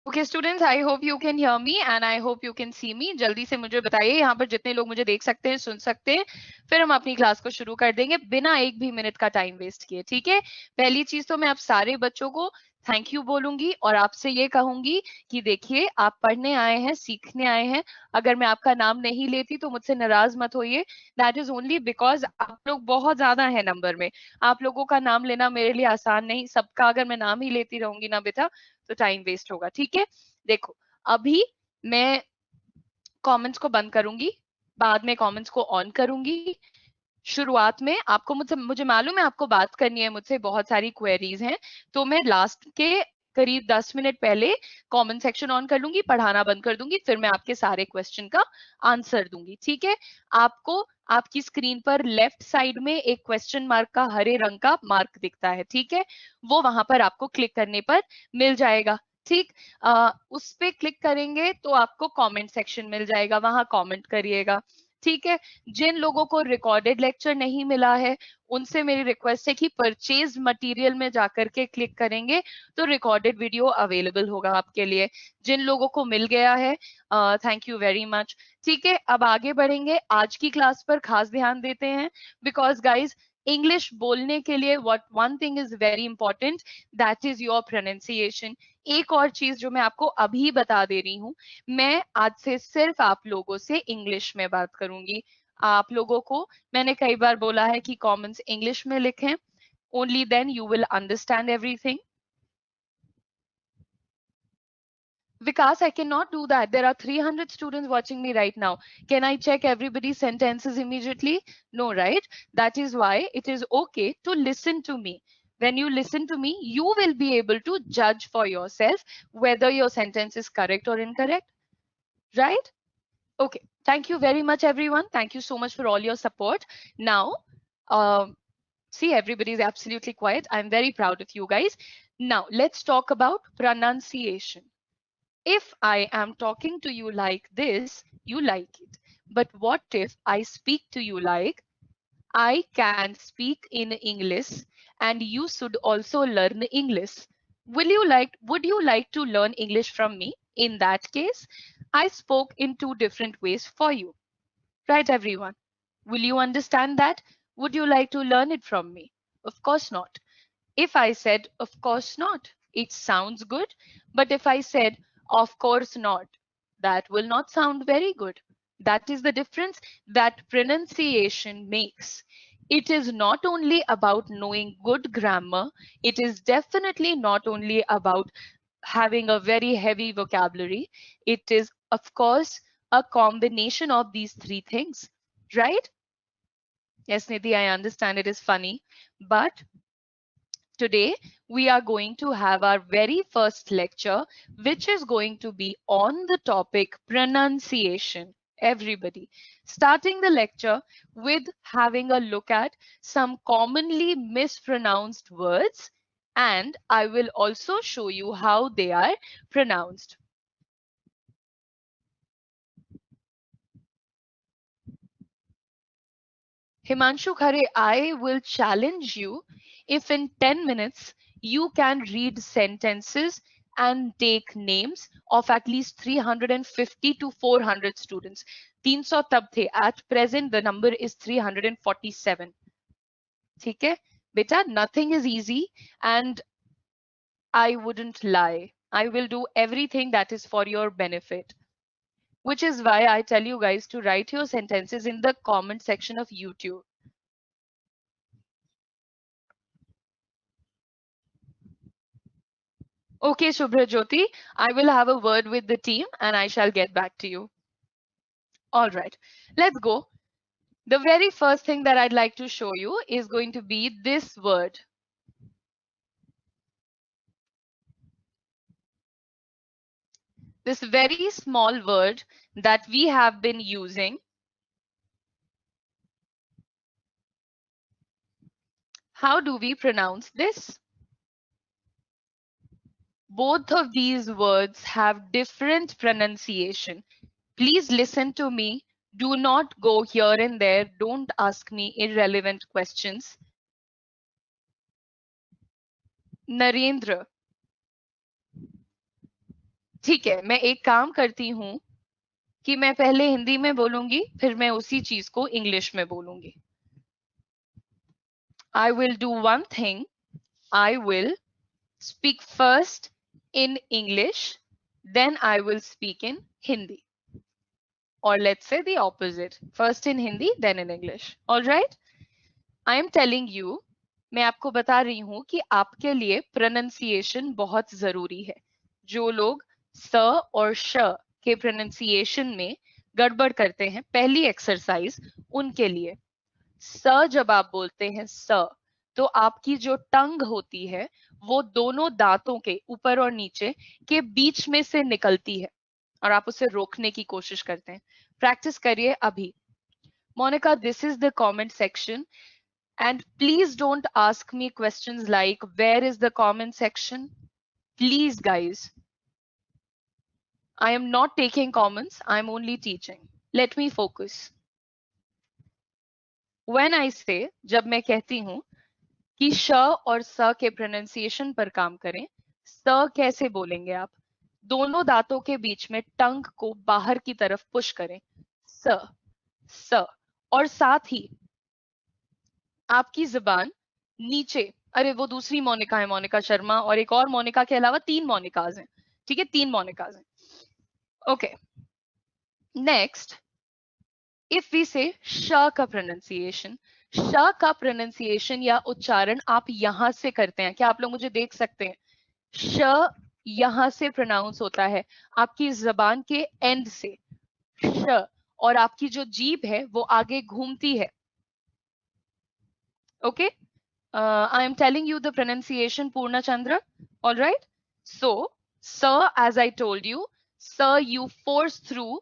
Okay students, I hope you can hear me and I hope you can see me. जल्दी से मुझे बताइए यहाँ पर जितने लोग मुझे देख सकते हैं, सुन सकते हैं, फिर हम अपनी क्लास को शुरू कर देंगे बिना एक भी मिनट का टाइम वेस्ट किए। ठीक है, पहली चीज तो मैं आप सारे बच्चों को थैंक यू बोलूंगी और आपसे ये कहूंगी कि देखिए, आप पढ़ने आए हैं, सीखने आए हैं। अगर मैं आपका नाम नहीं लेती तो मुझसे नाराज मत होइए। दैट इज ओनली बिकॉज आप लोग बहुत ज्यादा है नंबर में। आप लोगों का नाम लेना मेरे लिए आसान नहीं, सबका अगर मैं नाम ही लेती रहूंगी ना बेटा तो टाइम वेस्ट होगा। ठीक है, देखो अभी मैं कमेंट्स को बंद करूंगी, बाद में कमेंट्स को ऑन करूंगी। शुरुआत में आपको मुझे मालूम है आपको बात करनी है मुझसे, बहुत सारी क्वेरीज हैं, तो मैं लास्ट के करीब 10 मिनट पहले कमेंट सेक्शन ऑन कर लूंगी, पढ़ाना बंद कर दूंगी, फिर मैं आपके सारे क्वेश्चन का आंसर दूंगी। ठीक है, आपको आपकी स्क्रीन पर लेफ्ट साइड में एक क्वेश्चन मार्क का हरे रंग का मार्क दिखता है। ठीक है, वो वहां पर आपको क्लिक करने पर मिल जाएगा। ठीक, उस पे क्लिक करेंगे तो आपको कमेंट सेक्शन मिल जाएगा, वहां कमेंट करिएगा। ठीक है, जिन लोगों को रिकॉर्डेड लेक्चर नहीं मिला है उनसे मेरी रिक्वेस्ट है कि परचेज मटेरियल में जाकर के क्लिक करेंगे तो रिकॉर्डेड वीडियो अवेलेबल होगा आपके लिए। जिन लोगों को मिल गया है, थैंक यू वेरी मच। ठीक है, अब आगे बढ़ेंगे, आज की क्लास पर खास ध्यान देते हैं बिकॉज गाइज इंग्लिश बोलने के लिए what one thing is very important, that is your pronunciation. एक और चीज जो मैं आपको अभी बता दे रही हूँ, मैं आज से सिर्फ आप लोगों से इंग्लिश में बात करूंगी। आप लोगों को मैंने कई बार बोला है कि कमेंट्स इंग्लिश में लिखें, only then you will understand everything. Vikas, I cannot do that. There are 300 students watching me right now. Can I check everybody's sentences immediately? No, right? That is why it is okay to listen to me. When you listen to me, you will be able to judge for yourself whether your sentence is correct or incorrect, right? Okay. Thank you very much, everyone. Thank you so much for all your support. Now, see, everybody is absolutely quiet. I'm very proud of you guys. Now, let's talk about pronunciation. If I am talking to you like this, you like it. But what if I speak to you like, I can speak in English and you should also learn English? Would you like to learn English from me? In that case, I spoke in two different ways for you. Right, everyone? Will you understand that? Would you like to learn it from me? Of course not. If I said, of course not, it sounds good. But if I said, of course not, that will not sound very good. That is the difference that pronunciation makes. It is not only about knowing good grammar, it is definitely not only about having a very heavy vocabulary. It is, of course, a combination of these three things, right? Yes, Nidhi, I understand it is funny, but today, we are going to have our very first lecture, which is going to be on the topic pronunciation. Everybody, starting the lecture with having a look at some commonly mispronounced words, and I will also show you how they are pronounced. Himanshu Khare, I will challenge you if in 10 minutes you can read sentences and take names of at least 350 to 400 students. 300 tab the. At present, the number is 347. ठीक है? Beta, nothing is easy and I wouldn't lie. I will do everything that is for your benefit. Which is why I tell you guys to write your sentences in the comment section of YouTube. Okay, Shubhra Jyoti, I will have a word with the team and I shall get back to you. All right, let's go. The very first thing that I'd like to show you is going to be this word. This very small word that we have been using. How do we pronounce this? Both of these words have different pronunciation. Please listen to me. Do not go here and there. Don't ask me irrelevant questions. Narendra. ठीक है, मैं एक काम करती हूँ कि मैं पहले हिंदी में बोलूंगी, फिर मैं उसी चीज को इंग्लिश में बोलूंगी. I will do one thing. I will speak first in English, then I will speak in Hindi. Or let's say the opposite. First in Hindi, then in English. All right? I am telling you, मैं आपको बता रही हूं कि आपके लिए pronunciation बहुत जरूरी है. जो लोग स और श के प्रोनाउंसिएशन में गड़बड़ करते हैं, पहली एक्सरसाइज उनके लिए. स जब आप बोलते हैं स, तो आपकी जो टंग होती है वो दोनों दांतों के ऊपर और नीचे के बीच में से निकलती है और आप उसे रोकने की कोशिश करते हैं. प्रैक्टिस करिए अभी. Monica, this is the comment section. And please don't ask me questions like, where is the comment section? Please, guys. I am not taking comments. I'm only teaching. Let me focus. When I say, जब मैं कहती हूँ कि श और स के pronunciation पर काम करें, स कैसे बोलेंगे आप? दोनों दांतों के बीच में टंग को बाहर की तरफ पुश करें. स, स. और साथ ही आपकी जुबान नीचे, अरे वो दूसरी मोनिका है, मोनिका शर्मा, और एक और मोनिका के अलावा 3 मोनिकाज हैं. ठीक है, 3 मोनिकाज हैं. ओके, नेक्स्ट, इफ वी से श का प्रोनाउंसिएशन, श का प्रोनाउंसिएशन या उच्चारण आप यहां से करते हैं. क्या आप लोग मुझे देख सकते हैं? श यहां से प्रोनाउंस होता है, आपकी जबान के एंड से श, और आपकी जो जीभ है वो आगे घूमती है. Okay, I am telling you the pronunciation, Purna Chandra. All right. So, sir, as I told you, sir, you force through.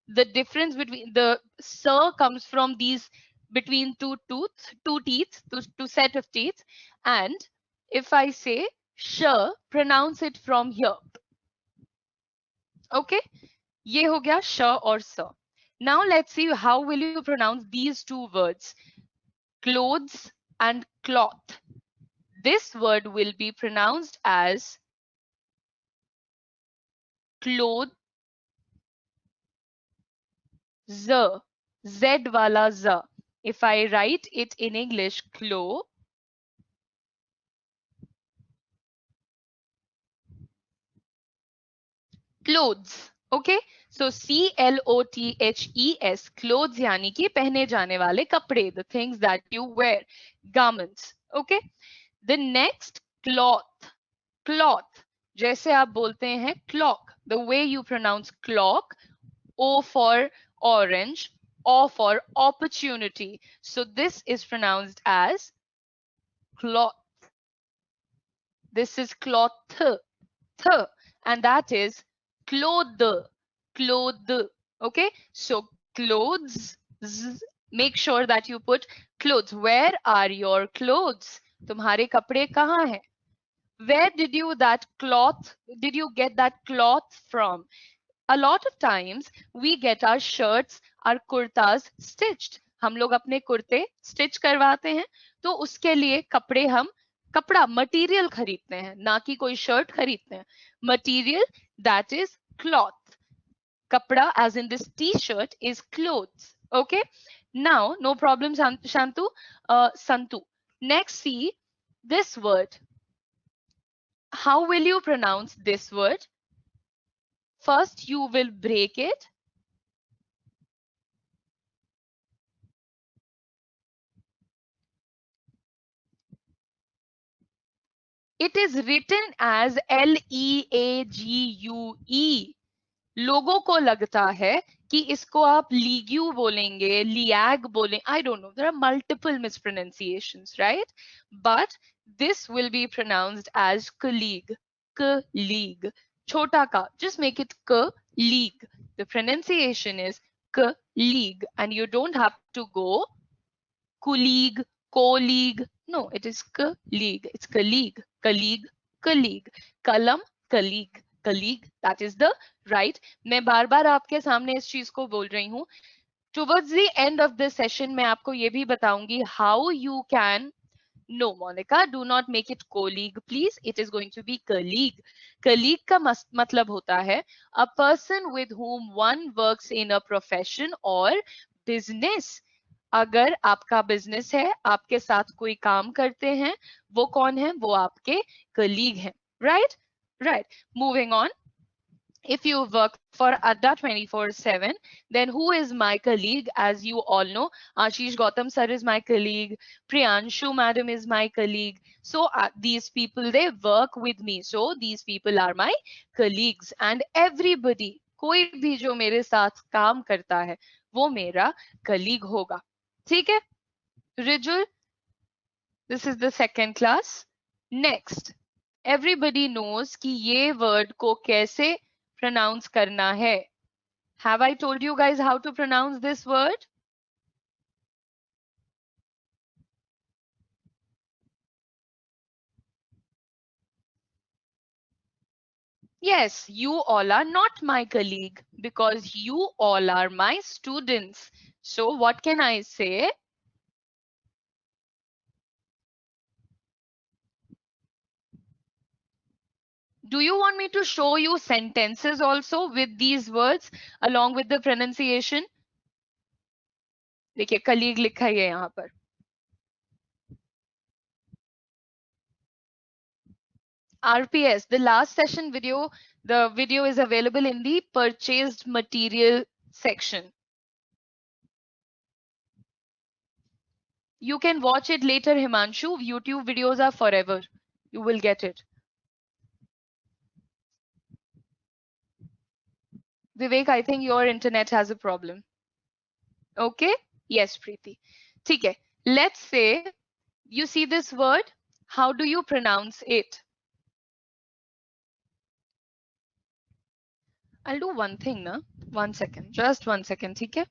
The difference between the sir comes from these between two teeth, two set of teeth. And if I say sh, pronounce it from here. Okay. ये हो गया sh और sa. Now let's see how will you pronounce these two words, clothes and cloth. This word will be pronounced as cloth, z, z wala z. If I write it in English, clothes, okay? So clothes, clothes यानी कि पहने जाने वाले कपड़े, the things that you wear, garments, okay? The next, cloth, cloth, जैसे आप बोलते हैं clock, the way you pronounce clock, O for orange, O for opportunity. So this is pronounced as cloth. This is cloth, and that is clothe, clothe. Okay, so clothes. Make sure that you put clothes. Where are your clothes? तुम्हारे कपड़े कहाँ हैं? Where did you that cloth? Did you get that cloth from? A lot of times we get our shirts, our kurtas stitched. हम लोग अपने कुर्ते stitch करवाते हैं, तो उसके लिए कपड़े हम कपड़ा मटेरियल खरीदते हैं, ना कि कोई शर्ट खरीदते हैं. Material, that is cloth. कपड़ा as in this t-shirt is clothes. Okay, now no problem, Shantu, Santu. Next, see this word. How will you pronounce this word? First, you will break it. It is written as League. लोगों को लगता है कि इसको आप लीग्यू बोलेंगे, लियाग बोलेंगे. I don't know. There are multiple mispronunciations, right? But this will be pronounced as colleague. Colleague. छोटा का. Just make it colleague. The pronunciation is colleague, and you don't have to go colleague, colleague. No, it is colleague. It's colleague, colleague, colleague. Kalam, colleague, colleague. That is the right. मैं बार बार आपके सामने इस चीज को बोल रही हूँ. Towards the end of this session, मैं आपको ये भी बताऊंगी how you can No, Monica, do not make it colleague, please. It is going to be colleague. Colleague का मतलब होता है a person with whom one works in a profession or business. अगर आपका बिजनेस है, आपके साथ कोई काम करते हैं, वो कौन है? वो आपके colleague हैं, right? Right. Moving on. If you work for Adda 24/7, then who is my colleague? As you all know, Ashish Gautam sir is my colleague. Priyanshu madam is my colleague. So these people, they work with me. So these people are my colleagues. And everybody, कोई भी जो मेरे साथ काम करता है, वो मेरा colleague होगा. ठीक है? Rijul, this is the second class. Next. Everybody knows कि ये word को कैसे pronounce करना है. Have I told you guys how to pronounce this word? Yes, you all are not my colleague because you all are my students. So what can I say? Do you want me to show you sentences also with these words along with the pronunciation? देखिए colleague लिखा ही है यहाँ पर. RPS, the last session video, the video is available in the purchased material section. You can watch it later, Himanshu. YouTube videos are forever. You will get it. Vivek, I think your internet has a problem. Okay? Yes, Preeti. Okay. Let's say you see this word. How do you pronounce it? I'll do one thing, na? 1 second. Just 1 second. Okay?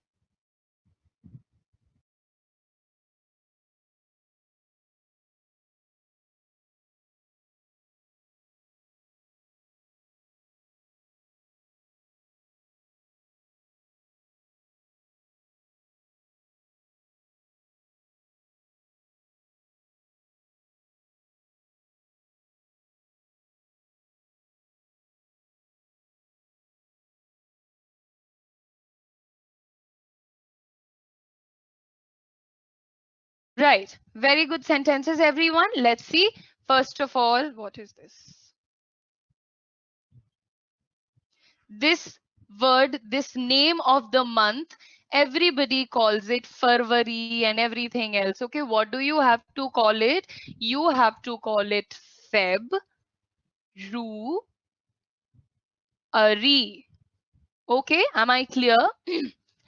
Right. Very good sentences, everyone. Let's see. First of all, what is this? This word, this name of the month, everybody calls it February and everything else. Okay, what do you have to call it? You have to call it Feb, Ru, Ari. Okay, am I clear?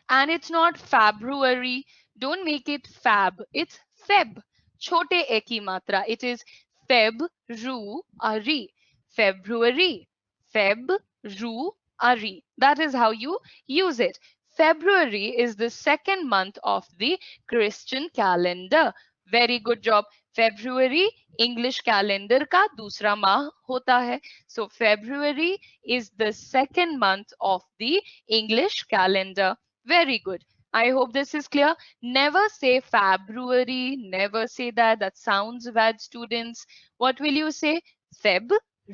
And it's not February. Don't make it Fab. It's Feb. Chote eki matra. It is Feb, Ru, Ari. February. Feb, Ru, Ari. That is how you use it. February is the second month of the Christian calendar. Very good job. February English calendar का दूसरा माह होता है. So February is the second month of the English calendar. Very good. I hope this is clear. Never say February. Never say that. That sounds bad, students. What will you say? Feb,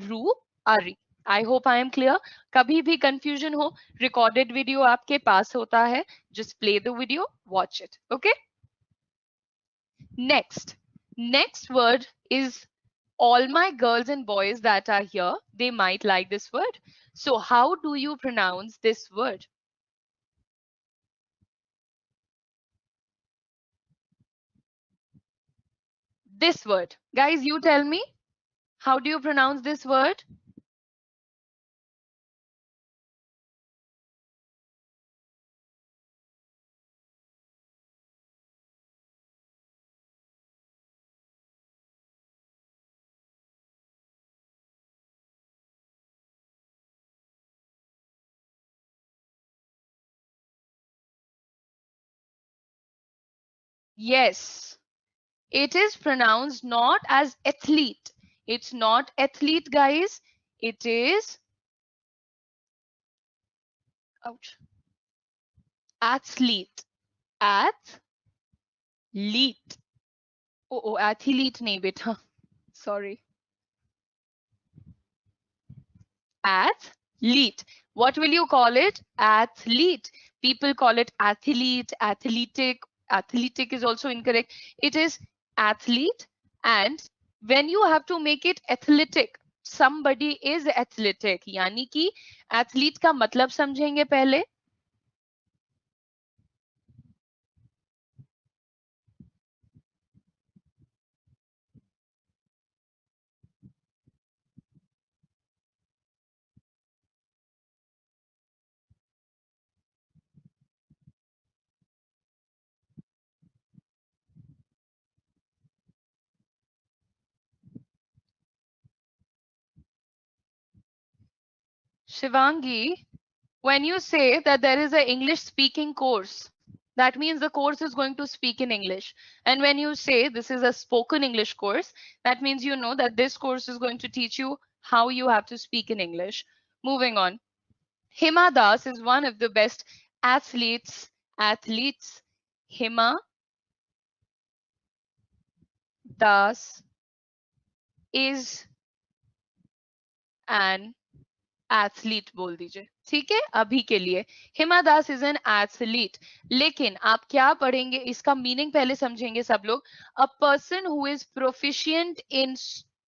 Ru, Ari. I hope I am clear. कभी भी confusion हो, recorded video आपके पास होता है. Just play the video, watch it. Okay? Next word is all my girls and boys that are here, they might like this word. So how do you pronounce this word? This word. Guys, you tell me. How do you pronounce this word? Yes, it is pronounced not as athlete. It's not athlete, guys. It is ouch, athlete. Athlete. O athlete नहीं बेटा, sorry, athlete. What will you call it? Athlete. People call it athlete, athletic. Athletic is also incorrect. It is athlete. And when you have to make it athletic, somebody is athletic. यानी कि athlete का मतलब समझेंगे पहले. Shivangi, when you say that there is an English speaking course, that means the course is going to speak in English. And when you say this is a spoken English course, that means you know that this course is going to teach you how you have to speak in English. Moving on. Hima Das is one of the best athletes. Hima Das is an athlete बोल दीजिए, ठीक है अभी के लिए. Hima Das is an athlete. लेकिन आप क्या पढ़ेंगे, इसका मीनिंग पहले समझेंगे सब लोग. A person who is proficient in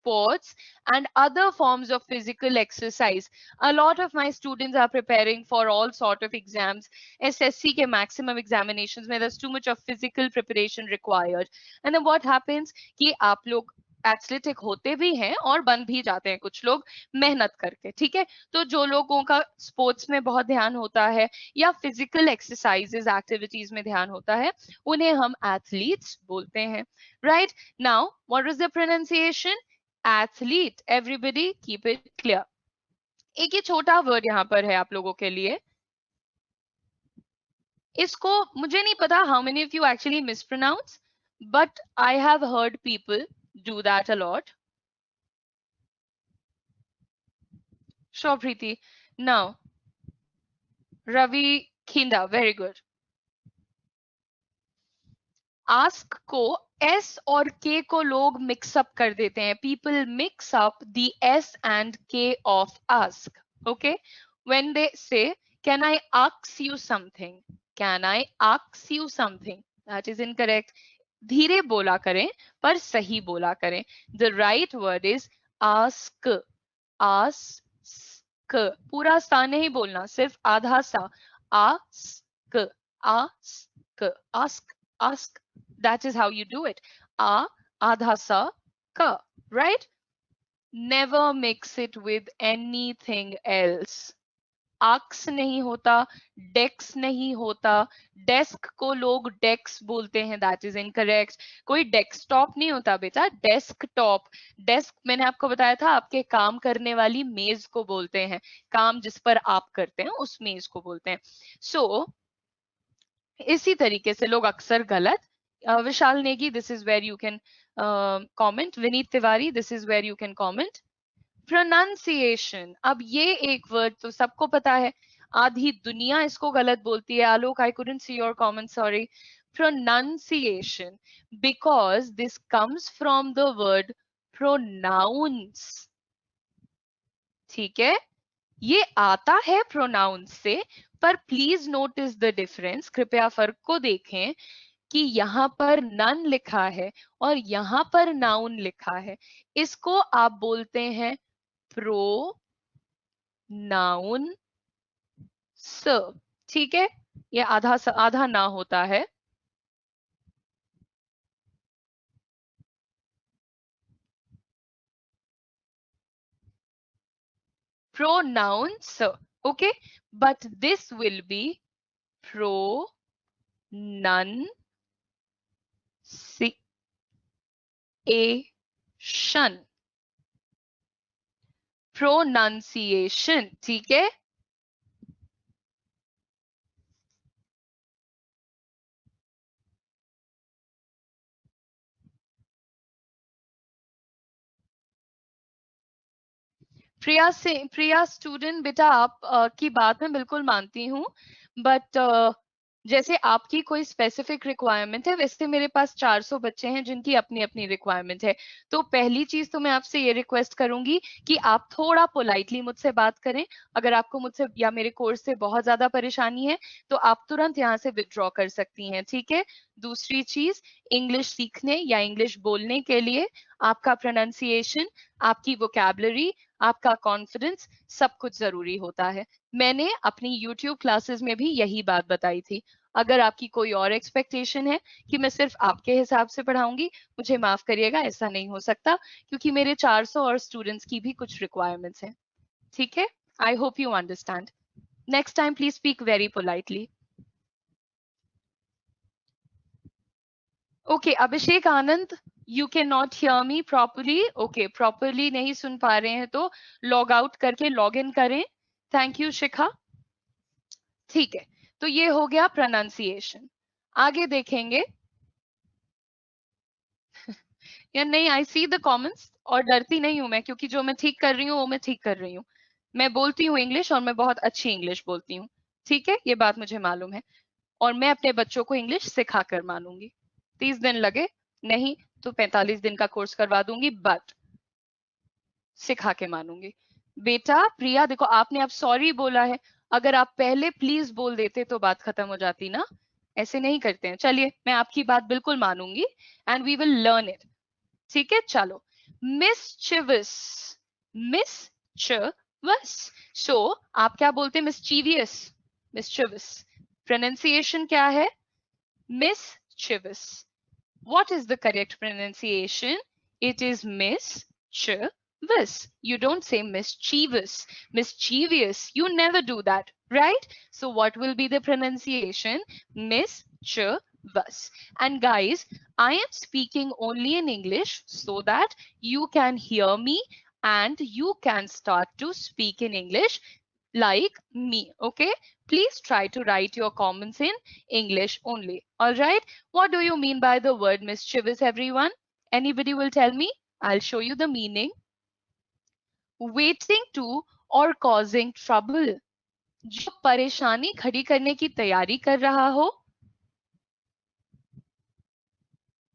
sports and other forms of physical exercise. A lot of my students are preparing for all sort of exams. SSC के maximum examinations में there's too much of physical preparation required. And then what happens कि आप लोग athletic होते भी हैं और बन भी जाते हैं कुछ लोग मेहनत करके, ठीक है. तो जो लोगों का स्पोर्ट्स में बहुत ध्यान होता है या फिजिकल एक्सरसाइजेज एक्टिविटीज में ध्यान होता है, उन्हें हम एथलीट्स बोलते हैं. Right now what is the pronunciation? Athlete. Everybody keep it clear. एक ये छोटा वर्ड यहाँ पर है आप लोगों के लिए. इसको मुझे नहीं पता how many of you actually mispronounce, but I have heard people do that a lot. Sure, Preeti. Now, Ravi Kinda, very good. Ask को S और K को लोग mix up कर देते हैं. People mix up the S and K of ask. Okay? When they say, can I ask you something? Can I ask you something? That is incorrect. धीरे बोला करें पर सही बोला करें. The right word is ask. Ask. पूरा सा नहीं बोलना, सिर्फ आधा सा. Ask. Ask. Ask. Ask. That is how you do it. Adha sa ka, right? Never mix it with anything else. आक्स नहीं होता, डेक्स नहीं होता. डेस्क को लोग डेक्स बोलते हैं, दैट इज इनकरेक्ट. कोई डेस्कटॉप नहीं होता बेटा, डेस्कटॉप. डेस्क मैंने आपको बताया था आपके काम करने वाली मेज को बोलते हैं. काम जिस पर आप करते हैं उस मेज को बोलते हैं. सो इसी तरीके से लोग अक्सर गलत. Vishal Negi, this is where you can comment. Vineet Tiwari, this is where you can comment. Pronunciation. अब ये एक वर्ड तो सबको पता है, आधी दुनिया इसको गलत बोलती है. Alok, I couldn't see your comment, sorry. Pronunciation, because this comes from the word pronounce. ठीक है, ये आता है प्रोनाउंस से, पर प्लीज नोटिस द डिफरेंस. कृपया फर्क को देखें कि यहाँ पर नन लिखा है और यहाँ पर नाउन लिखा है. इसको आप बोलते हैं प्रो नाउन स. ठीक है, ये आधा आधा ना होता है. Pronouns, okay, but this will be pronunciation. Pronunciation, ठीक है. प्रिया स्टूडेंट, बेटा आप की बात मैं बिल्कुल मानती हूँ, बट जैसे आपकी कोई स्पेसिफिक रिक्वायरमेंट है, वैसे मेरे पास 400 बच्चे हैं जिनकी अपनी अपनी रिक्वायरमेंट है। तो पहली चीज तो मैं आपसे ये रिक्वेस्ट करूंगी कि आप थोड़ा पोलाइटली मुझसे बात करें। अगर आपको मुझसे या मेरे कोर्स से बहुत ज्यादा परेशानी है तो आप तुरंत यहाँ से विथड्रॉ कर सकती हैं, ठीक है। दूसरी चीज, इंग्लिश सीखने या इंग्लिश बोलने के लिए आपका प्रोनाउंसिएशन, आपकी वोकैबुलरी, आपका कॉन्फिडेंस, सब कुछ जरूरी होता है। मैंने अपनी YouTube क्लासेस में भी यही बात बताई थी। अगर आपकी कोई और एक्सपेक्टेशन है कि मैं सिर्फ आपके हिसाब से पढ़ाऊंगी, मुझे माफ करिएगा, ऐसा नहीं हो सकता, क्योंकि मेरे 400 और स्टूडेंट्स की भी कुछ रिक्वायरमेंट्स हैं, ठीक है। आई hope you understand. Next time please speak very politely. Okay, Abhishek Anand, you can not hear me properly. Okay, properly नहीं सुन पा रहे हैं तो लॉग आउट करके लॉग इन करें। थैंक यू शिखा। ठीक है, तो ये हो गया प्रोनाउंसिएशन। आगे देखेंगे या नहीं। आई सी द कमेंट्स और डरती नहीं हूं मैं, क्योंकि जो मैं ठीक कर रही हूँ वो मैं ठीक कर रही हूँ। मैं बोलती हूँ इंग्लिश और मैं बहुत अच्छी इंग्लिश बोलती हूँ, ठीक है, ये बात मुझे मालूम है। और मैं अपने बच्चों को इंग्लिश सिखा कर मानूंगी। 30 दिन लगे, नहीं तो 45 दिन का कोर्स करवा दूंगी, बट सिखा के मानूंगी। बेटा प्रिया देखो, आपने अब सॉरी बोला है, अगर आप पहले प्लीज बोल देते तो बात खत्म हो जाती ना। ऐसे नहीं करते हैं। चलिए, मैं आपकी बात बिल्कुल मानूंगी and we will learn it, ठीक है। चलो, मिसचिवस, मिसचिवस। सो आप क्या बोलते हैं? मिसचीवियस, मिसचिवस। प्रोनाउंसिएशन क्या है? मिसचिवस। What is the correct pronunciation? It is mischievous. You don't say mischievous, mischievous. You never do that, right? So what will be the pronunciation? Mischievous. And guys, I am speaking only in English so that you can hear me and you can start to speak in English like me, okay? Please try to write your comments in English only, all right? What do you mean by the word mischievous, everyone? Anybody will tell me? I'll show you the meaning. Waiting to or causing trouble. जो परेशानी खड़ी करने की तैयारी कर रहा हो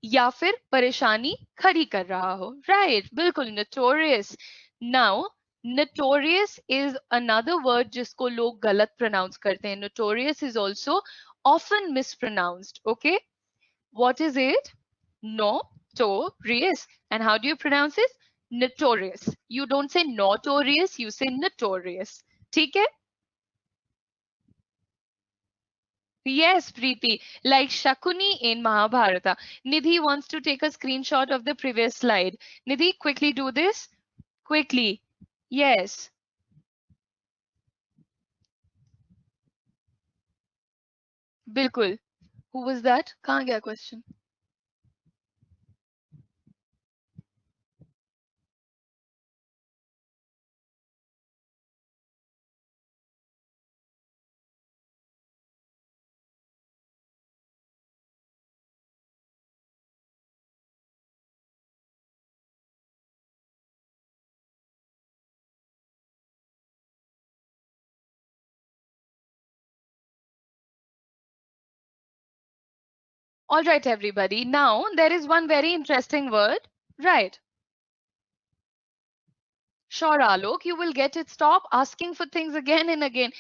या फिर परेशानी खड़ी कर रहा हो, राइट, बिल्कुल, notorious. Now notorious is another word जिसको लोग गलत प्रोनाउंस करते हैं. Notorious is also often mispronounced, okay? What is it? Notorious. And how do you pronounce it? Notorious. You don't say notorious, you say notorious. ठीक है? Yes, Preeti. Like Shakuni in Mahabharata. Nidhi wants to take a screenshot of the previous slide. Nidhi, quickly do this. Quickly. Yes. बिल्कुल. Who was that? कहाँ गया question? All right, everybody. Now, there is one very interesting word. Right. Sure, Alok, you will get it. Stop asking for things again and again.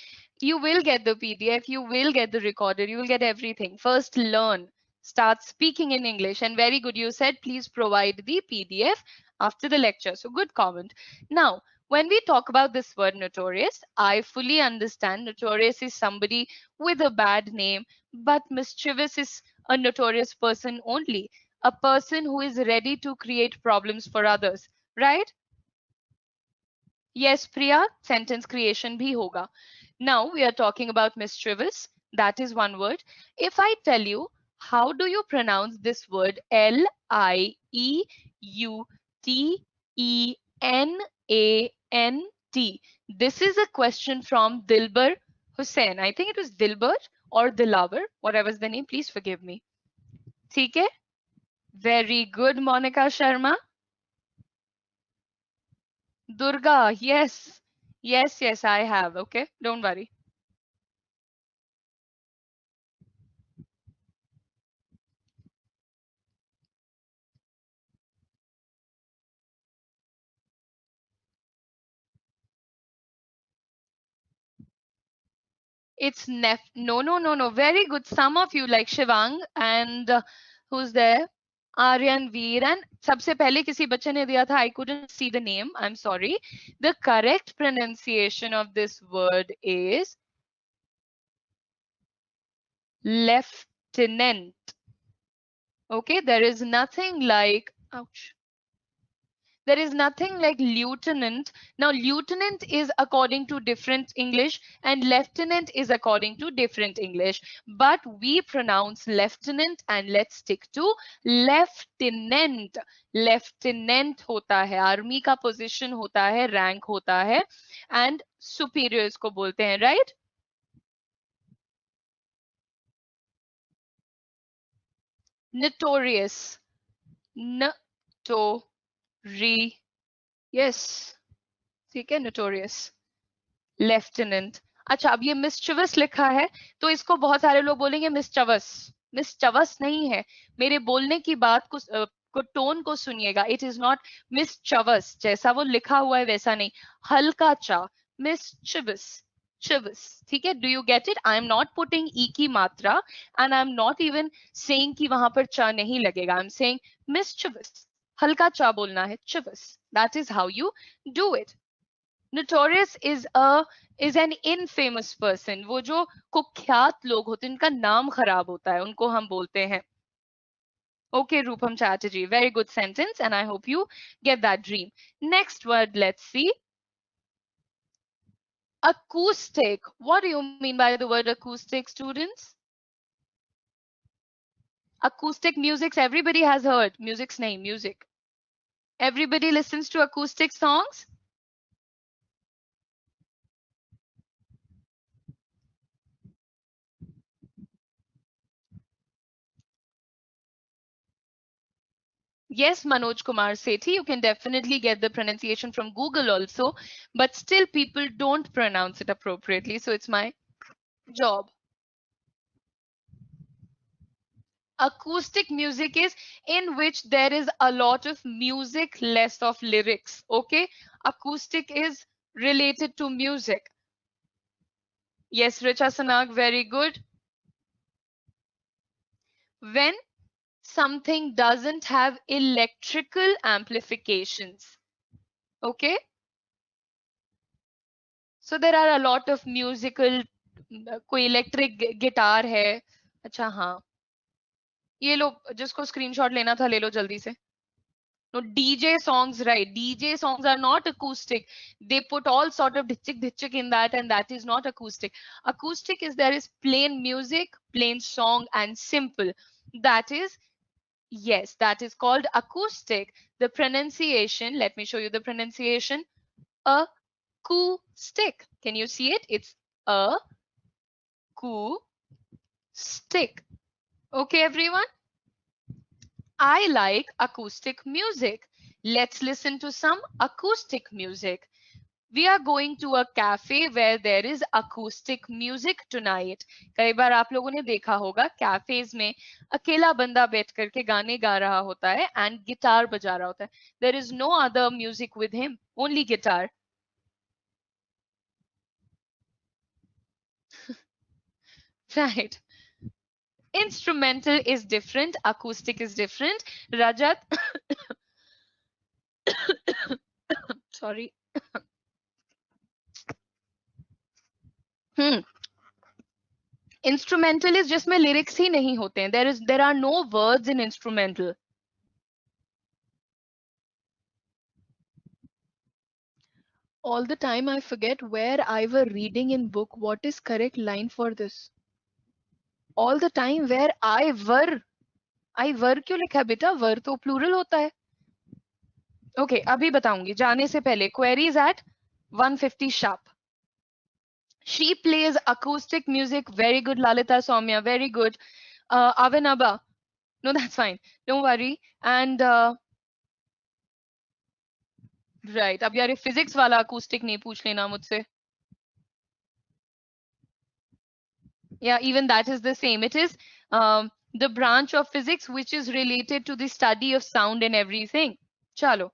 You will get the PDF, you will get the recorder, you will get everything. First, learn. Start speaking in English. And very good, you said, please provide the PDF after the lecture. So, good comment. Now, when we talk about this word notorious, I fully understand notorious is somebody with a bad name, but mischievous is a notorious person only, a person who is ready to create problems for others, right? Yes, Priya, sentence creation bhi hoga. Now we are talking about mischievous. That is one word. If I tell you, how do you pronounce this word? Lieutenant. This is a question from Dilbar Hussain. I think it was Dilbar or Dilavar, whatever is the name. Please forgive me. ठीक है? Very good, Monica Sharma. Durga, yes. Yes, I have. Okay, don't worry. It's no. Very good. Some of you like Shivang and who's there? Aryan Veer. And सबसे पहले किसी बच्चे ने दिया था, I couldn't see the name. I'm sorry. The correct pronunciation of this word is lieutenant. Okay, there is nothing like, ouch. There is nothing like lieutenant. Now, lieutenant is according to different English and lieutenant is according to different English. But we pronounce lieutenant and let's stick to lieutenant. Lieutenant होता है, army का position होता है, rank होता है and superior इसको बोलते हैं, right? Notorious. Yes. ठीक है, notorious. लेफ्टिनेंट. अच्छा, अब ये मिस्चिवस लिखा है तो इसको बहुत सारे लोग बोलेंगे मिस्चवस. मिस्चवस नहीं है. मेरे बोलने की बात को टोन को सुनिएगा. इट इज नॉट मिस्चवस, जैसा वो लिखा हुआ है वैसा नहीं. हल्का चा, मिस्चिवस, चिवस. ठीक है, do you get it? I am not putting ई की मात्रा and I am not even saying कि वहां पर चा नहीं लगेगा. I am saying mischievous. हल्का चा बोलना है, चिवस. That is how you do it. Notorious is an infamous person. वो जो कुख्यात लोग होते हैं, उनका नाम खराब होता है, उनको हम बोलते हैं. Okay, Rupam Chatterjee, very good sentence, and I hope you get that dream. Next word, let's see. Acoustic. What do you mean by the word acoustic, students? Acoustic music, everybody has heard. Music's name, music. Everybody listens to acoustic songs? Yes, Manoj Kumar Sethi, you can definitely get the pronunciation from Google also, but still people don't pronounce it appropriately, so it's my job. Acoustic music is in which there is a lot of music, less of lyrics. Okay, acoustic is related to music. Yes, Richa Sanag, very good. When something doesn't have electrical amplifications. Okay, so there are a lot of musical, कोई electric guitar है. अच्छा हाँ, ये लो, जिसको screenshot लेना था ले लो जल्दी से. No, DJ songs, right? DJ songs are not acoustic. They put all sort of ditchik in that, and that is not acoustic. Acoustic is there is plain music, plain song, and simple. That is, yes, that is called acoustic. The pronunciation, let me show you the pronunciation. Acoustic. Can you see it? It's acoustic. Okay, everyone? I like acoustic music. Let's listen to some acoustic music. We are going to a cafe where there is acoustic music tonight. कई बार आप लोगों ने देखा होगा cafes में अकेला बंदा बैठ करके गाने गा रहा होता है and guitar बजा रहा होता है. There is no other music with him, only guitar. Right. Instrumental is different, acoustic is different. Rajat, sorry. Instrumental is जिसमें lyrics ही नहीं होते हैं. There are no words in instrumental. All the time I forget where I were reading in book. What is correct line for this? All the time where I were क्यों लिखा है बेटा? Were तो plural होता है. Okay, अभी बताऊंगी. जाने से पहले queries at 150 sharp. She plays acoustic music. Very good, Lalita Soumya. Very good. Avanaba. No, that's fine. Don't worry. And right. अब यार physics वाला acoustic नहीं पूछ लेना मुझसे. Yeah, even that is the same. It is the branch of physics which is related to the study of sound and everything. Chalo.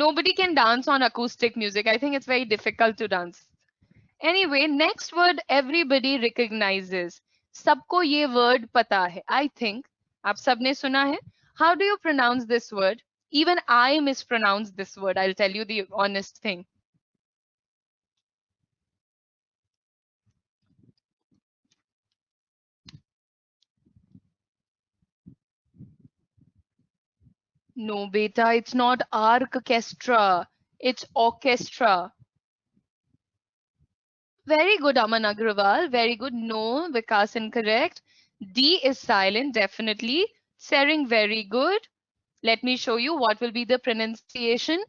Nobody can dance on acoustic music. I think it's very difficult to dance. Anyway, next word everybody recognizes. सबको ये word पता है. I think आप सबने सुना है. How do you pronounce this word? Even I mispronounce this word. I'll tell you the honest thing. No, beta, it's not orchestra. It's orchestra. Very good, Aman Agrawal. Very good. No, Vikas incorrect. D is silent, definitely. Sering, very good. Let me show you what will be the pronunciation.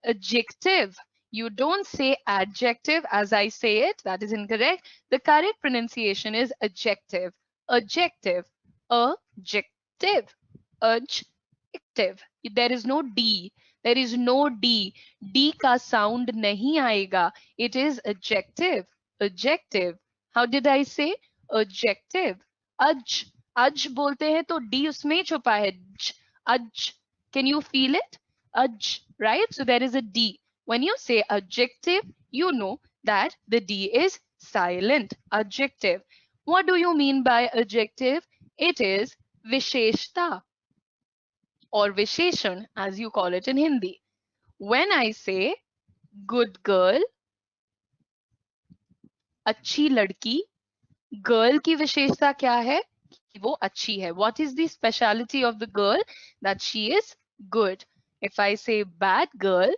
Adjective. You don't say adjective as I say it. That is incorrect. The correct pronunciation is adjective. Adjective. Adjective. Adjective. There is no D. There is no D. D का sound नहीं आएगा. It is adjective. Adjective. How did I say? Adjective. Aj बोलते हैं तो D उसमें छुपा है. Aj. Can you feel it? Aj, right? So there is a D. When you say adjective, you know that the D is silent. Adjective. What do you mean by adjective? It is visheshta or visheshan as you call it in Hindi. When I say good girl, अच्छी लड़की, girl की विशेषता क्या है? वो अच्छी है. What is the speciality of the girl? That she is good. If I say bad girl,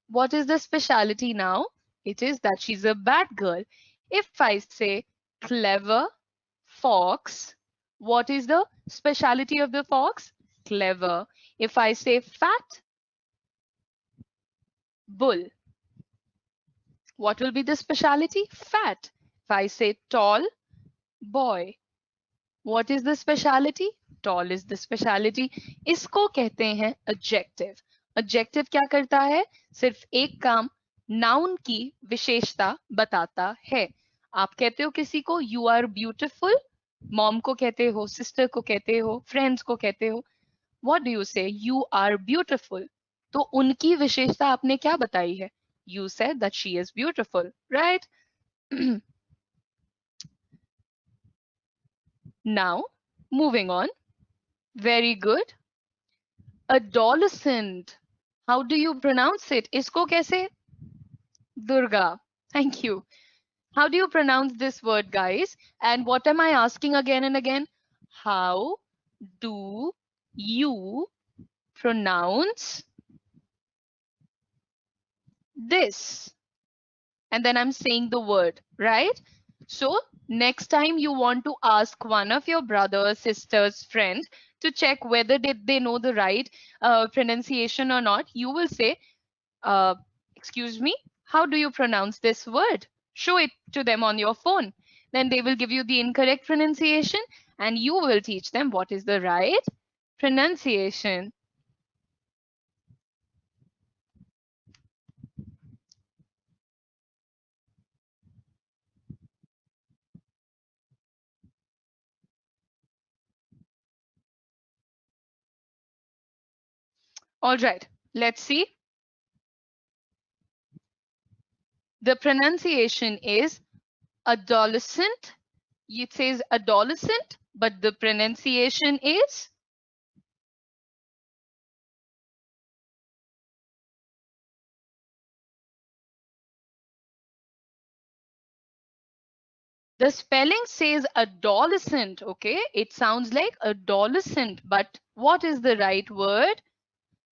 what is the speciality now? It is that she's a bad girl. If I say clever fox, what is the speciality of the fox? Clever. If I say fat bull, what will be the speciality? Fat. If I say tall boy, what is the speciality? Tall is the speciality. इसको कहते हैं adjective. Adjective क्या करता है? सिर्फ एक काम noun की विशेषता बताता है. आप कहते हो किसी को you are beautiful, mom को कहते हो, sister को कहते हो, friends को कहते हो. What do you say? You are beautiful. तो उनकी विशेषता आपने क्या बताई है? You said that she is beautiful, right? Now, moving on. Very good. Adolescent. How do you pronounce it? इसको कैसे? Durga. Thank you. How do you pronounce this word, guys? And what am I asking again and again? How do you pronounce this? And then I'm saying the word, right? So next time you want to ask one of your brothers, sisters, friends to check whether did they know the right pronunciation or not, you will say, excuse me, how do you pronounce this word? Show it to them on your phone. Then they will give you the incorrect pronunciation and you will teach them what is the right pronunciation. All right, let's see. The pronunciation is adolescent. It says adolescent, but the pronunciation is the spelling says adolescent. Okay, it sounds like adolescent, but what is the right word?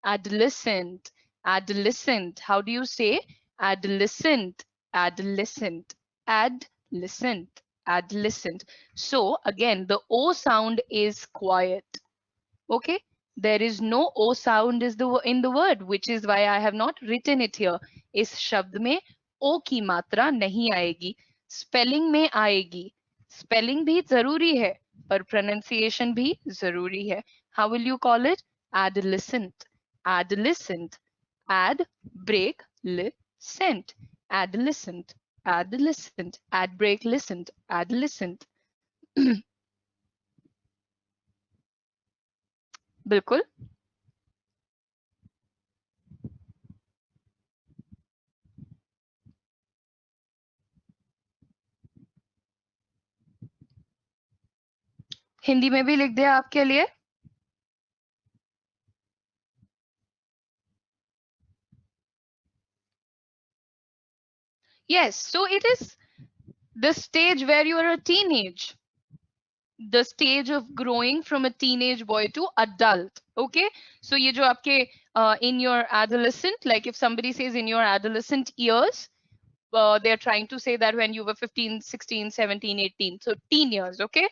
Adolescent. Adolescent. How do you say? Adolescent. Adolescent. Adolescent. Adolescent. So again, the O sound is quiet. Okay, there is no O sound in the word, which is why I have not written it here. इस शब्द में O की मात्रा नहीं आएगी, spelling में आएगी. Spelling भी जरूरी है पर pronunciation भी जरूरी है. How will you call it? Adolescent. Adolescent. Add, break, listen. Adolescent. Adolescent. Add, break, listen. Adolescent. बिल्कुल. हिंदी में भी लिख दिया आपके लिए. Yes, so it is the stage where you are a teenage, the stage of growing from a teenage boy to adult. Okay, so ye jo aapke in your adolescent, like if somebody says in your adolescent years, they're trying to say that when you were 15, 16, 17, 18, so teen years. Okay.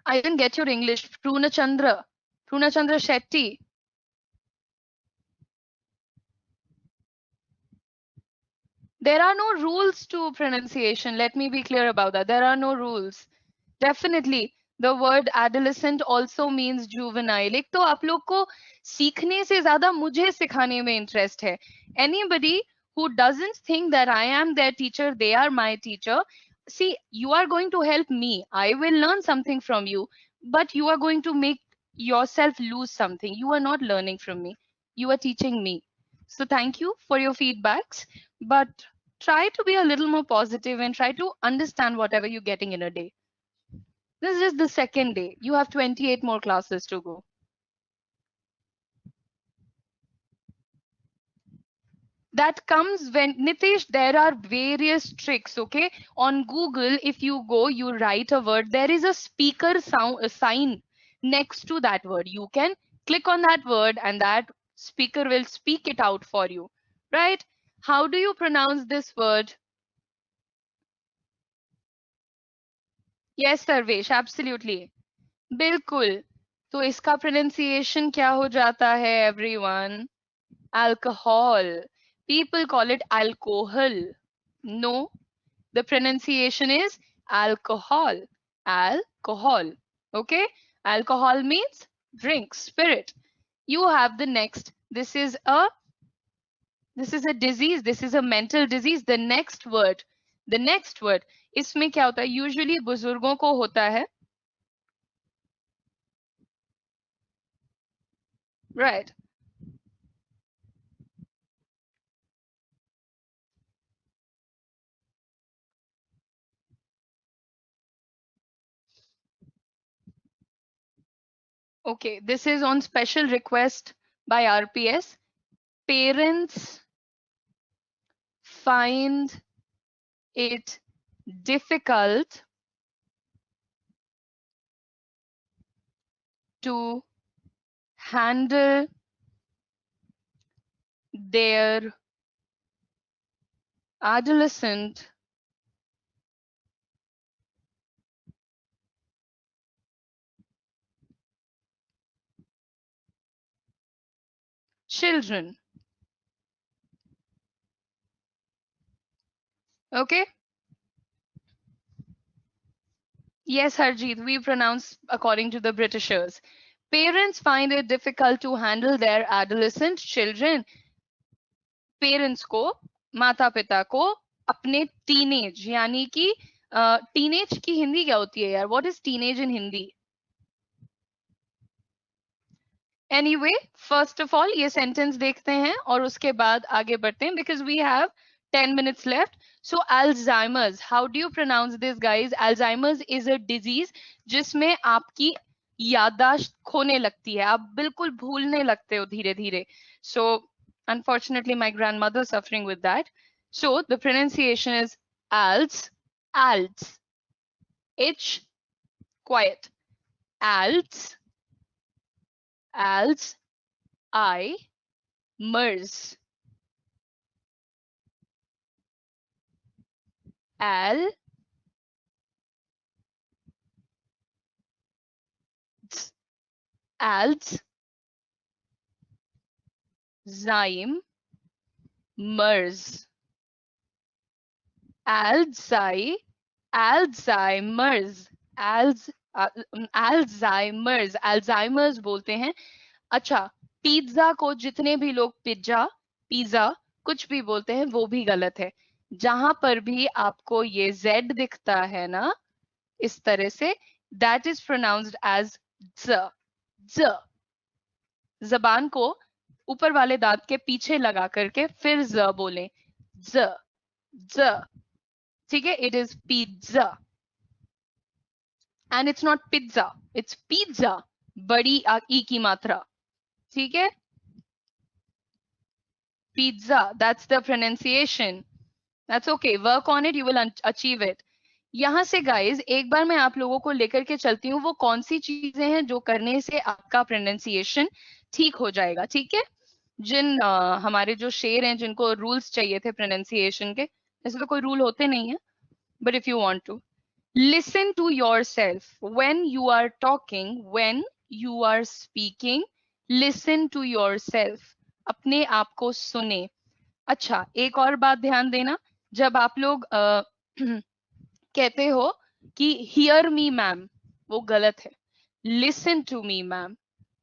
I didn't get your English. Prunachandra Shetty. There are no rules to pronunciation. Let me be clear about that. There are no rules. Definitely. The word adolescent also means juvenile. एक तो आप लोग को सीखने से ज़्यादा मुझे सिखाने में interest है. Anybody who doesn't think that I am their teacher, they are my teacher. See, you are going to help me. I will learn something from you, but you are going to make yourself lose something. You are not learning from me. You are teaching me. So thank you for your feedbacks, but try to be a little more positive and try to understand whatever you're getting in a day. This is just the second day. You have 28 more classes to go. That comes when, Nitish, there are various tricks. Okay, on Google, if you go, you write a word, there is a speaker sound, a sign next to that word. You can click on that word and that speaker will speak it out for you, right? How do you pronounce this word? Yes, Sarvesh, absolutely. बिल्कुल. तो इसका pronunciation क्या हो जाता है everyone? Alcohol. People call it alcohol. No, the pronunciation is alcohol. Alcohol. Okay? Alcohol means drink, spirit. You have the next. This is a disease. This is a mental disease. The next word. The next word. इसमें क्या होता है? Usually बुजुर्गों को होता है. Right. Okay, this is on special request by RPS. Parents find it difficult to handle their adolescent children. Okay? Yes, Harjeet, we pronounce according to the Britishers. Parents find it difficult to handle their adolescent children. Parents को, माता पिता को अपने teenage यानी कि teenage की हिंदी क्या होती है यार? What is teenage in Hindi? Anyway, first of all, ये sentence देखते हैं और उसके बाद आगे बढ़ते हैं because we have 10 minutes left. So Alzheimer's, how do you pronounce this, guys? Alzheimer's is a disease जिसमें आपकी याददाश्त खोने लगती है, आप बिल्कुल भूलने लगते हो धीरे धीरे. So unfortunately, my grandmother suffering with that. So the pronunciation is Alz, H, quiet, Alz, I, MERS. Alzheimer's. Alzheimer's बोलते हैं. अच्छा, पिज्जा को जितने भी लोग पिज्जा कुछ भी बोलते हैं वो भी गलत है. जहां पर भी आपको ये Z दिखता है ना इस तरह से, that is pronounced as z. जबान को ऊपर वाले दांत के पीछे लगा करके फिर ज बोलें, ज ज, ठीक है? It is pizza and it's not pizza, it's pizza, बड़ी ई की मात्रा, ठीक है? Pizza, that's the pronunciation, that's okay, work on it, you will achieve it. यहाँ से गाइज एक बार मैं आप लोगों को लेकर के चलती हूँ वो कौन सी चीजें हैं जो करने से आपका प्रोनाउंसिएशन ठीक हो जाएगा, ठीक है? जिन हमारे जो शेर हैं जिनको रूल्स चाहिए थे प्रोनाउंसिएशन के, ऐसे तो कोई रूल होते नहीं है, but if you want to listen to yourself when you are talking, when you are speaking, listen to yourself, अपने आप को सुने। अच्छा, एक और बात ध्यान देना, जब आप लोग कहते हो कि हियर मी मैम, वो गलत है, लिसन टू मी मैम।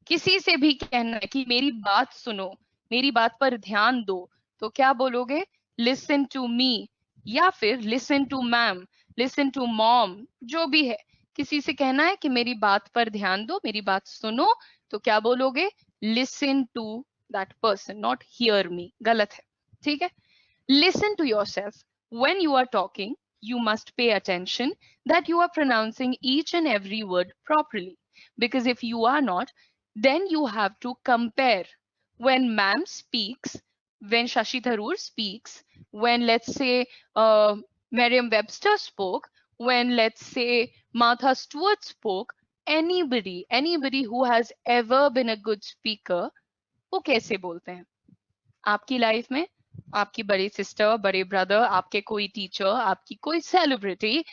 किसी से भी कहना है कि मेरी बात सुनो, मेरी बात पर ध्यान दो, तो क्या बोलोगे? लिसन टू मी, या फिर listen to ma'am, listen to mom, जो भी है। किसी से कहना है कि मेरी बात पर ध्यान दो, मेरी बात सुनो, तो क्या बोलोगे? Listen to that person, not hear me, गलत है, ठीक है? Listen to yourself. When you are talking, you must pay attention that you are pronouncing each and every word properly. Because if you are not, then you have to compare. When ma'am speaks, when Shashi Tharoor speaks, when let's say Merriam-Webster spoke, when let's say Martha Stewart spoke, anybody who has ever been a good speaker, वो कैसे बोलते हैं? आपकी life में आपकी बड़ी sister, बड़े brother, आपके कोई टीचर, आपकी कोई सेलिब्रिटी,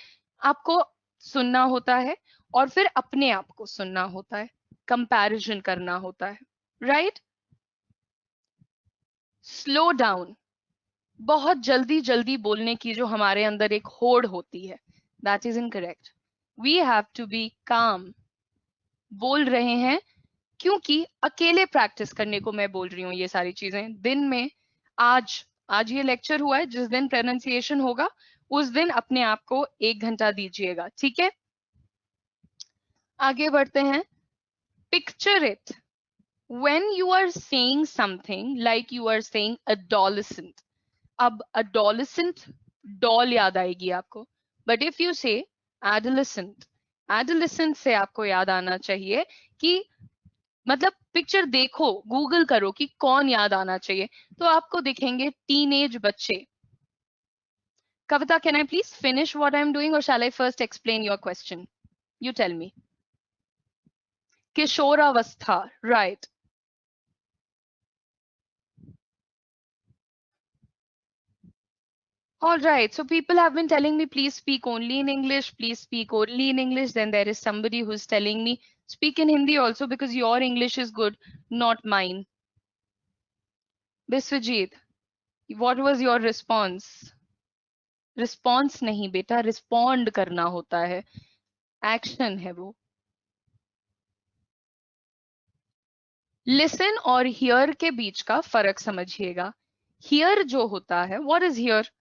आपको सुनना होता है और फिर अपने आप को सुनना होता है, कंपैरिजन करना होता है, राइट? स्लो डाउन, बहुत जल्दी जल्दी बोलने की जो हमारे अंदर एक होड़ होती है, that is incorrect. We have to be calm. बोल रहे हैं क्योंकि अकेले प्रैक्टिस करने को मैं बोल रही हूँ ये सारी चीजें। दिन में आज ये लेक्चर हुआ है, जिस दिन प्रोनाउंसिएशन होगा उस दिन अपने आप को 1 घंटा दीजिएगा, ठीक है? आगे बढ़ते हैं। Picture it when you are saying something like you are saying adolescent. अब अडोलेसेंट, डॉल याद आएगी आपको, but if you say adolescent, adolescent से आपको याद आना चाहिए कि मतलब पिक्चर देखो, गूगल करो कि कौन याद आना चाहिए, तो आपको दिखेंगे टीनेज बच्चे। Kavita, can I please finish what I am doing or shall I first explain your question? You tell me. किशोरावस्था, right. All right, so people have been telling me please speak only in English, please speak only in English. Then there is somebody who's telling me speak in Hindi also because your English is good, not mine. Biswajit, what was your response? Response नहीं बेटा, respond करना होता है, action है वो। Listen और here के बीच का फर्क समझिएगा। हियर जो होता है, what is here?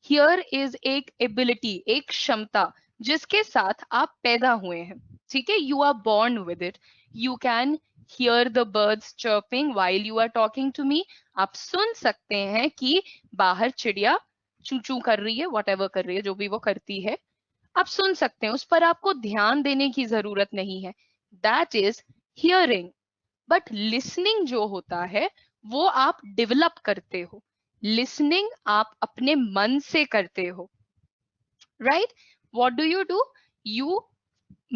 Here is एक एबिलिटी, एक क्षमता जिसके साथ आप पैदा हुए हैं, ठीक है? You are born with it. You can hear the birds chirping while you are talking to me. आप सुन सकते हैं कि बाहर चिड़िया चू चू कर रही है, वॉट कर रही है, जो भी वो करती है, आप सुन सकते हैं, उस पर आपको ध्यान देने की जरूरत नहीं है, that is hearing. But listening जो होता है वो आप डेवलप करते हो, लिसनिंग आप अपने मन से करते हो, right? What do you do? You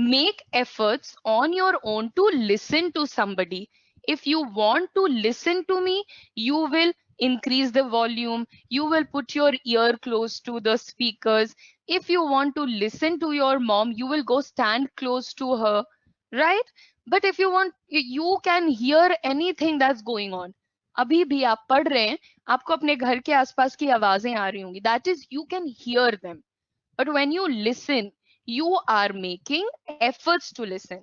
make efforts on your own to listen to somebody. If you want to listen to me, you will increase the volume, you will put your ear close to the speakers. If you want to listen to your mom, you will go stand close to her, right? But if you want, you can hear anything that's going on. अभी भी आप पढ़ रहे हैं, आपको अपने घर के आसपास की आवाजें आ रही होंगी, that is you can hear them. But when you listen, you are making efforts to listen,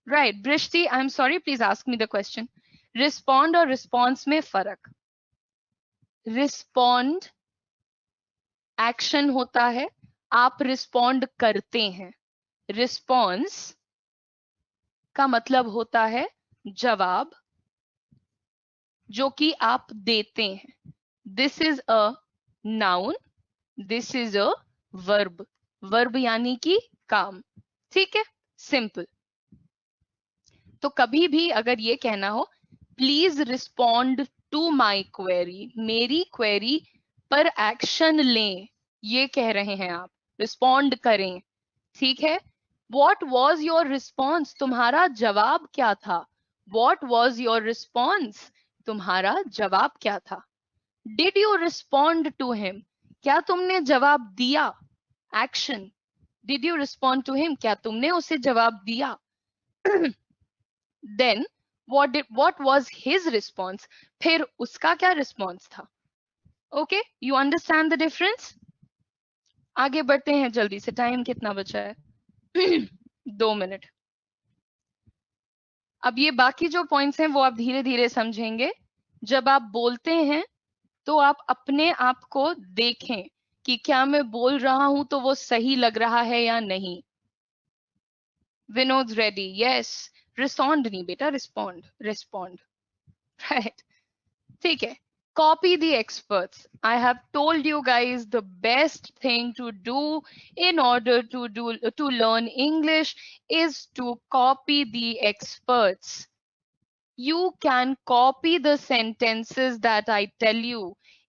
right? Brishti, I'm sorry, please ask me the question. Respond और response में फर्क? Respond action होता है, आप respond करते हैं। Response का मतलब होता है जवाब, जो कि आप देते हैं. This is a noun, this is a verb. Verb यानी कि काम. ठीक है, सिंपल. तो कभी भी अगर ये कहना हो please respond to my query, मेरी क्वेरी पर एक्शन लें, ये कह रहे हैं आप, रिस्पॉन्ड करें. ठीक है. वॉट वॉज योर रिस्पॉन्स, तुम्हारा जवाब क्या था. वॉट वॉज योर रिस्पॉन्स, तुम्हारा जवाब क्या था. Did you respond to him, क्या तुमने जवाब दिया. Action. Did you respond to him, क्या तुमने उसे जवाब दिया. Then what was his response, फिर उसका क्या रिस्पॉन्स था. Okay, you understand the difference. आगे बढ़ते हैं जल्दी से, टाइम कितना बचा है. 2 मिनट. अब ये बाकी जो पॉइंट्स हैं वो आप धीरे धीरे समझेंगे. जब आप बोलते हैं तो आप अपने आप को देखें कि क्या मैं बोल रहा हूं तो वो सही लग रहा है या नहीं. विनोद रेड्डी, यस. रिस्पॉन्ड नहीं बेटा, रिस्पॉन्ड, रिस्पॉन्ड. राइट. ठीक है. Copy the experts. I have told you guys the best thing to do in order to learn English is to copy the experts. You can copy the sentences that I tell you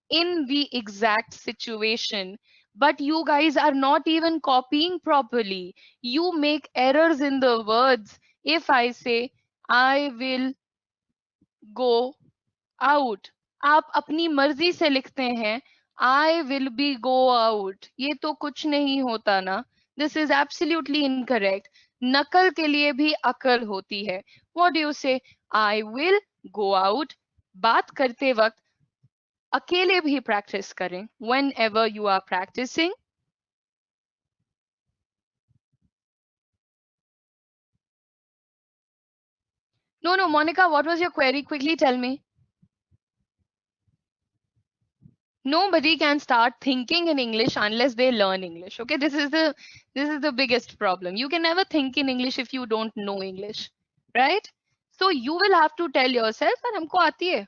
in the exact situation, but you guys are not even copying properly. You make errors in the words. If I say I will go out, आप अपनी मर्जी से लिखते हैं I will be go out, ये तो कुछ नहीं होता ना. This is absolutely incorrect. नकल के लिए भी अकल होती है. व्हाट डू यू से, आई विल गो आउट. बात करते वक्त अकेले भी प्रैक्टिस करें. Whenever you are practicing. No, Monica, what was your query? Quickly tell me. Nobody can start thinking in English unless they learn English. Okay, this is the biggest problem. You can never think in English if you don't know English, right? So you will have to tell yourself that हमको आती है.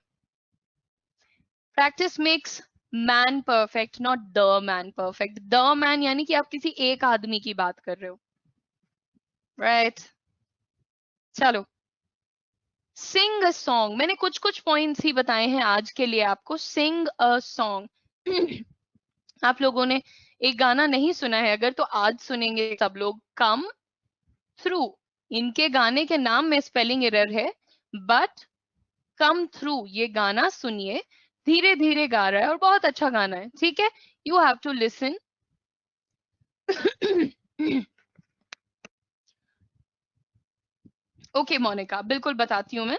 Practice makes man perfect, not the man perfect. The man यानी कि आप किसी एक आदमी की बात कर रहे हो, right? चलो. Sing a song. मैंने कुछ कुछ पॉइंट्स ही बताए हैं आज के लिए आपको. Sing a song. आप लोगों ने एक गाना नहीं सुना है अगर, तो आज सुनेंगे सब लोग. कम थ्रू, इनके गाने के नाम में स्पेलिंग एरर है, बट कम थ्रू ये गाना सुनिए. धीरे धीरे गा रहा है और बहुत अच्छा गाना है. ठीक है, you have to listen. Okay Monica, बिल्कुल बताती हूँ मैं.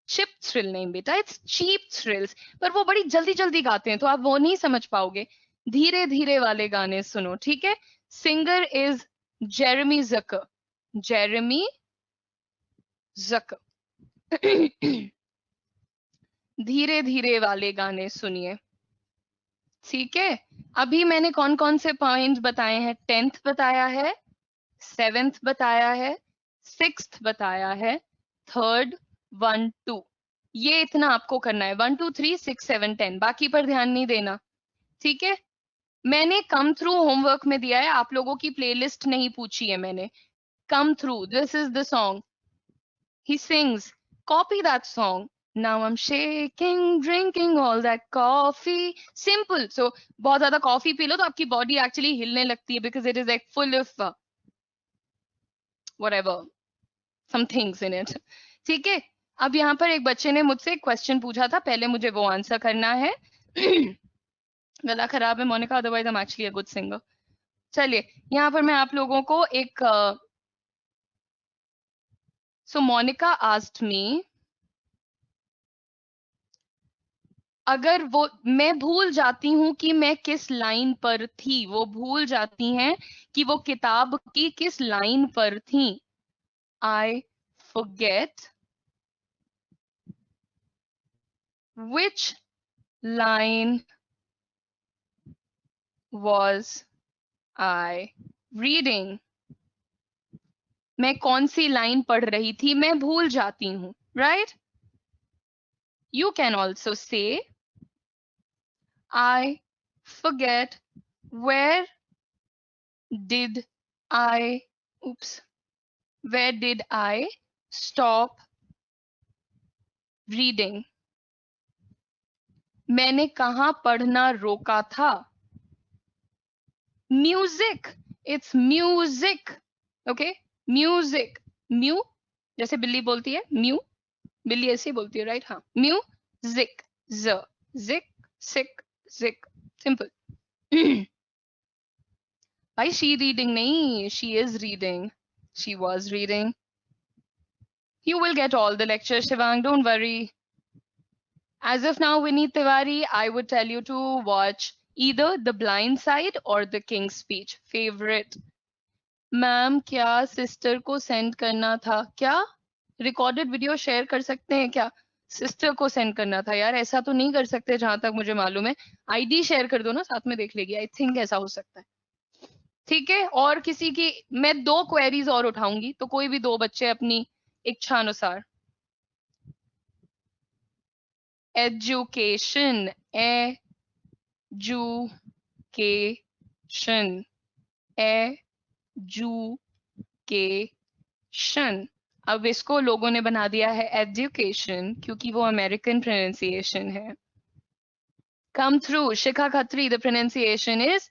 चिप थ्रिल नहीं बेटा, इट्स चीप थ्रिल्स. पर वो बड़ी जल्दी जल्दी गाते हैं तो आप वो नहीं समझ पाओगे. धीरे धीरे वाले गाने सुनो. ठीक है. सिंगर इज जेरेमी जकर. जेरेमी जकर. धीरे धीरे वाले गाने सुनिए. ठीक है. अभी मैंने कौन कौन से पॉइंट बताए हैं. 10th बताया है, 7th बताया है, 6th बताया है, 3rd 1 2. ये इतना आपको करना है. 1 2 3 6 7 10. बाकी पर ध्यान नहीं देना. ठीक है. मैंने कम थ्रू होमवर्क में दिया है, आप लोगों की प्लेलिस्ट नहीं पूछी है मैंने. Come through, this is the song. He sings. Copy that song. Now I'm shaking, drinking all that coffee. Simple. So बहुत ज्यादा कॉफी पी लो तो आपकी बॉडी एक्चुअली हिलने लगती है because it is like full of whatever, some things in it. ठीक है. अब यहाँ पर एक बच्चे ने मुझसे एक क्वेश्चन पूछा था, पहले मुझे वो आंसर करना है. गला खराब है Monica, otherwise I am actually a good singer. चलिए, यहाँ पर मैं आप लोगों को एक so Monica asked me, अगर वो, मैं भूल जाती हूँ कि मैं किस लाइन पर थी. वो भूल जाती हैं कि वो किताब की किस लाइन पर थी. I forget which line was I reading. मैं कौन सी लाइन पढ़ रही थी, मैं भूल जाती हूँ. Right. You can also say, I forget where did I, oops, where did I stop reading? मैंने कहाँ पढ़ना रोका था? Music. It's music. Okay? Music. Mew. जैसे बिल्ली बोलती है म्यू, बिल्ली ऐसे ही बोलती है, राइट? हाँ, म्यूजिक. ज, जिक, सिक, जिक. सिंपल. भाई she reading नहीं, she is reading. She was reading. You will get all the lectures, Shivang, don't worry. As of now, Vineet Tiwari, I would tell you to watch either The Blind Side or The King's Speech. Favorite. Ma'am क्या sister को send करना था? क्या recorded video share कर सकते हैं क्या? Sister को सेंड करना था यार, ऐसा तो नहीं कर सकते जहां तक मुझे मालूम है. आईडी शेयर कर दो ना, साथ में देख लेगी. आई थिंक ऐसा हो सकता है. ठीक है, और किसी की मैं 2 क्वेरीज और उठाऊंगी, तो कोई भी 2 बच्चे अपनी इच्छा अनुसार. Education, education, education. अब इसको लोगों ने बना दिया है एजुकेशन, क्योंकि वो अमेरिकन प्रोनाउंसिएशन है. Come through, Shikha Khatri, the pronunciation is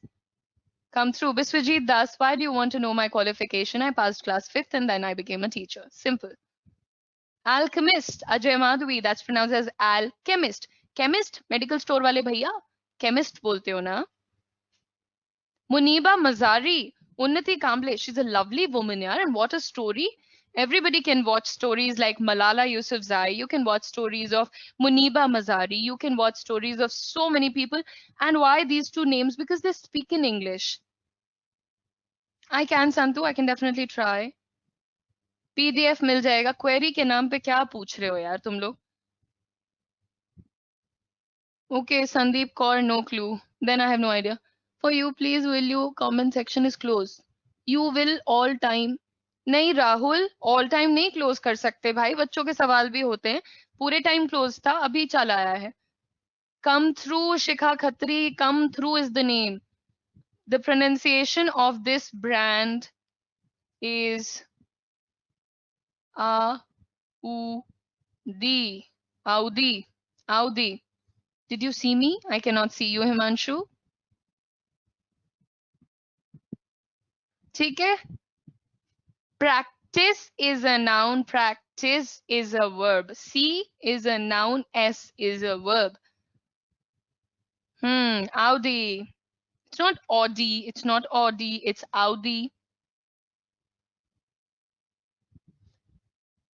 come through. Biswajit Das, why do you want to know my qualification? I passed class 5th and then I became a teacher. Simple. Alchemist, Ajay Madhvi, that's pronounced as alchemist. Chemist, medical store wale bhaiya, chemist bolte ho na. Muniba Mazari, Unnati Kamble, she's a lovely woman, yaar, and what a story. Everybody can watch stories like Malala Yousafzai. You can watch stories of Muniba Mazari. You can watch stories of so many people. And why these 2 names? Because they speak in English. I can, Santu. I can definitely try. PDF मिल जाएगा. Query के नाम पे क्या पूछ रहे हो यार तुम लोग? Okay, Sandeep Kaur, no clue. Then I have no idea. For you, please, will you? Comment section is closed. You will all time. नहीं राहुल, all time नहीं close कर सकते भाई, बच्चों के सवाल भी होते हैं. पूरे time close था, अभी चला आया है. Come through, Shikha Khatri. Come through is the name. The pronunciation of this brand is Audi. Audi. Audi. Did you see me? I cannot see you, Himanshu. ठीक है. Practice is a noun. Practice is a verb. C is a noun. S is a verb. Audi. It's not Audi. It's not Audi. It's Audi.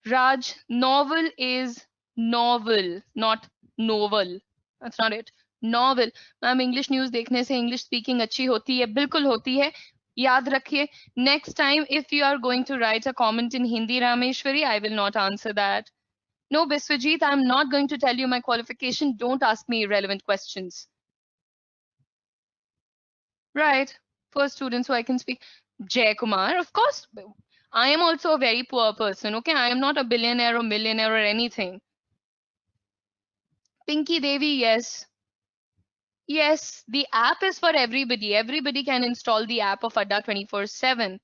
Raj, novel is novel, not novel. That's not it. Novel. Ma'am English news देखने से English speaking अच्छी होती है? बिल्कुल होती है. याद रखिए, next time if you are going to write a comment in Hindi, Rameshwari, I will not answer that. No, Biswajit, I'm not going to tell you my qualification. Don't ask me irrelevant questions. Right. For students who I can speak. Jay Kumar, of course. I am also a very poor person, okay? I am not a billionaire or millionaire or anything. Pinky Devi, yes. Yes, the app is for everybody. Everybody can install the app of Adda 24/7.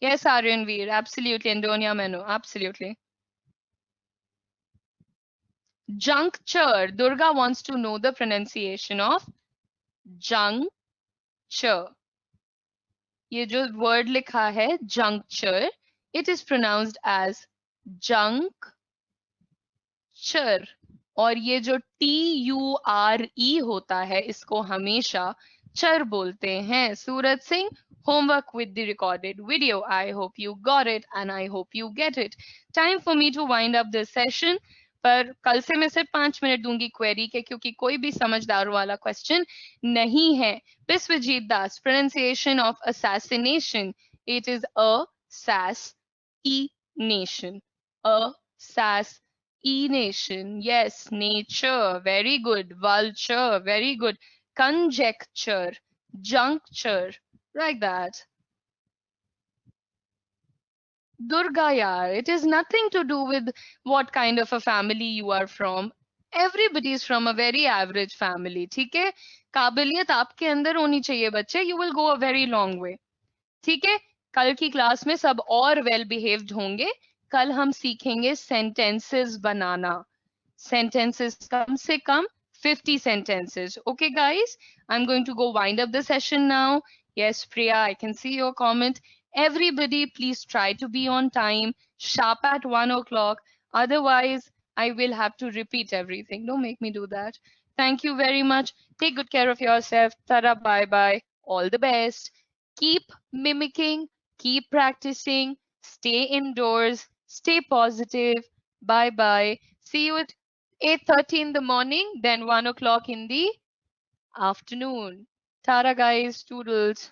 Yes, Aryan Veer, absolutely. And Donya Menu, absolutely. Juncture. Durga wants to know the pronunciation of juncture. ये जो word लिखा है juncture, it is pronounced as juncture. और ये जो TURE होता है, इसको हमेशा चर बोलते हैं. Suraj Singh, homework with the recorded video. I hope you got it and I hope you get it. Time for me to wind up this session. पर कल से मैं सिर्फ 5 मिनट दूंगी क्वेरी के, क्योंकि कोई भी समझदार वाला क्वेश्चन नहीं है. Biswajit Das, pronunciation of assassination. It is assassination. Assassination. Yes, nature. Very good. Vulture. Very good. Conjecture. Juncture. Like that. Durga, yaar, it is nothing to do with what kind of a family you are from. Everybody is from a very average family, ठीक है? काबिलियत आपके अंदर होनी चाहिए बच्चे. You will go a very long way. ठीक है? कल की क्लास में सब और वेल बिहेव्ड होंगे. कल हम सीखेंगे सेंटेंसेस बनाना. Sentences कम से कम 50 sentences. Okay, guys, I'm going to go wind up the session now. Yes, Priya, I can see your comment. Everybody, please try to be on time, sharp at 1 o'clock. Otherwise, I will have to repeat everything. Don't make me do that. Thank you very much. Take good care of yourself. Tara, bye bye. All the best. Keep mimicking, keep practicing, stay indoors, stay positive. Bye bye. See you at 8:30 in the morning, then 1 o'clock in the afternoon. Tara, guys, toodles.